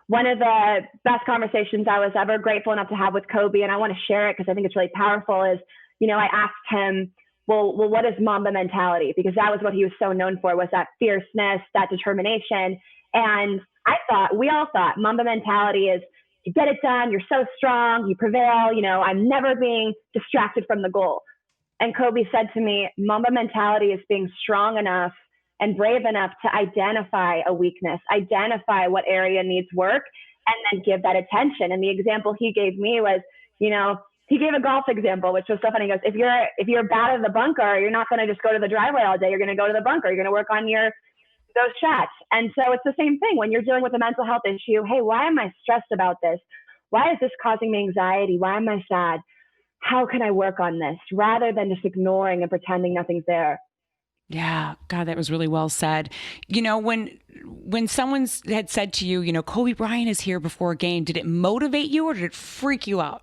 one of the best conversations I was ever grateful enough to have with Kobe, and I want to share it because I think it's really powerful, is, I asked him, well, what is Mamba mentality? Because that was what he was so known for, was that fierceness, that determination. And we all thought Mamba mentality is, you get it done, you're so strong, you prevail, I'm never being distracted from the goal. And Kobe said to me, Mamba mentality is being strong enough and brave enough to identify a weakness, identify what area needs work, and then give that attention. And the example he gave me was, he gave a golf example, which was so funny. He goes, if you're bad at the bunker, you're not going to just go to the driveway all day. You're going to go to the bunker. You're going to work on those shots. And so it's the same thing when you're dealing with a mental health issue. Hey, why am I stressed about this? Why is this causing me anxiety? Why am I sad? How can I work on this? Rather than just ignoring and pretending nothing's there. Yeah. God, that was really well said. When someone had said to you, Kobe Bryant is here before a game, did it motivate you or did it freak you out?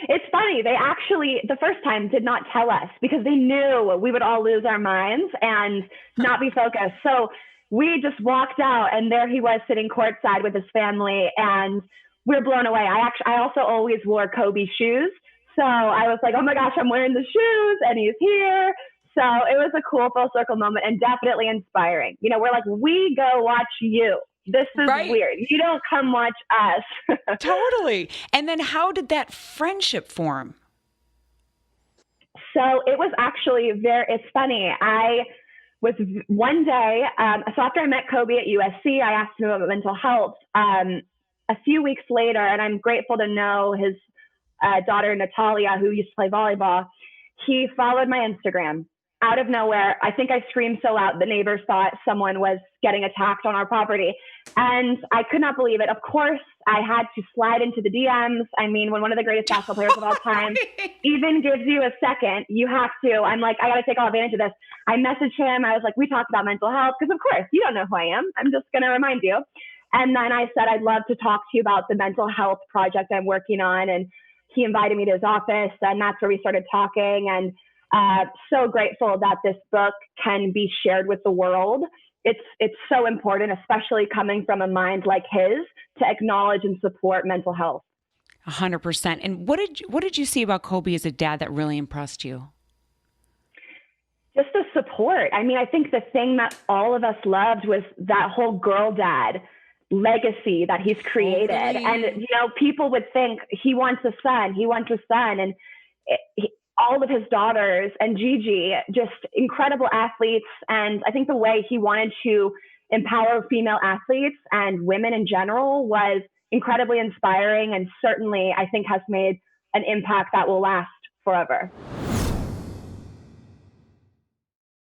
It's funny. They actually, the first time, did not tell us because they knew we would all lose our minds and not be focused. So we just walked out, and there he was sitting courtside with his family, and we were blown away. I also always wore Kobe shoes. So I was like, oh my gosh, I'm wearing the shoes and he's here. So it was a cool full circle moment and definitely inspiring. We're like, we go watch you. This is right. Weird. You don't come watch us. Totally. And then how did that friendship form? So it was actually it's funny. I was one day, so after I met Kobe at USC, I asked him about mental health. A few weeks later, and I'm grateful to know his daughter, Natalia, who used to play volleyball, he followed my Instagram. Out of nowhere, I think I screamed so loud the neighbors thought someone was getting attacked on our property. And I could not believe it. Of course, I had to slide into the DMs. I mean, when one of the greatest basketball players of all time even gives you a second, you have to. I'm like, I got to take all advantage of this. I messaged him. I was like, we talked about mental health because, of course, you don't know who I am. I'm just going to remind you. And then I said, I'd love to talk to you about the mental health project I'm working on. And he invited me to his office, and that's where we started talking. And so grateful that this book can be shared with the world. It's so important, especially coming from a mind like his, to acknowledge and support mental health. 100%. And what did you see about Kobe as a dad that really impressed you? Just the support. I mean, I think the thing that all of us loved was that whole girl dad legacy that he's created. Totally. And, people would think he wants a son. And all of his daughters and Gigi, just incredible athletes. And I think the way he wanted to empower female athletes and women in general was incredibly inspiring, and certainly I think has made an impact that will last forever.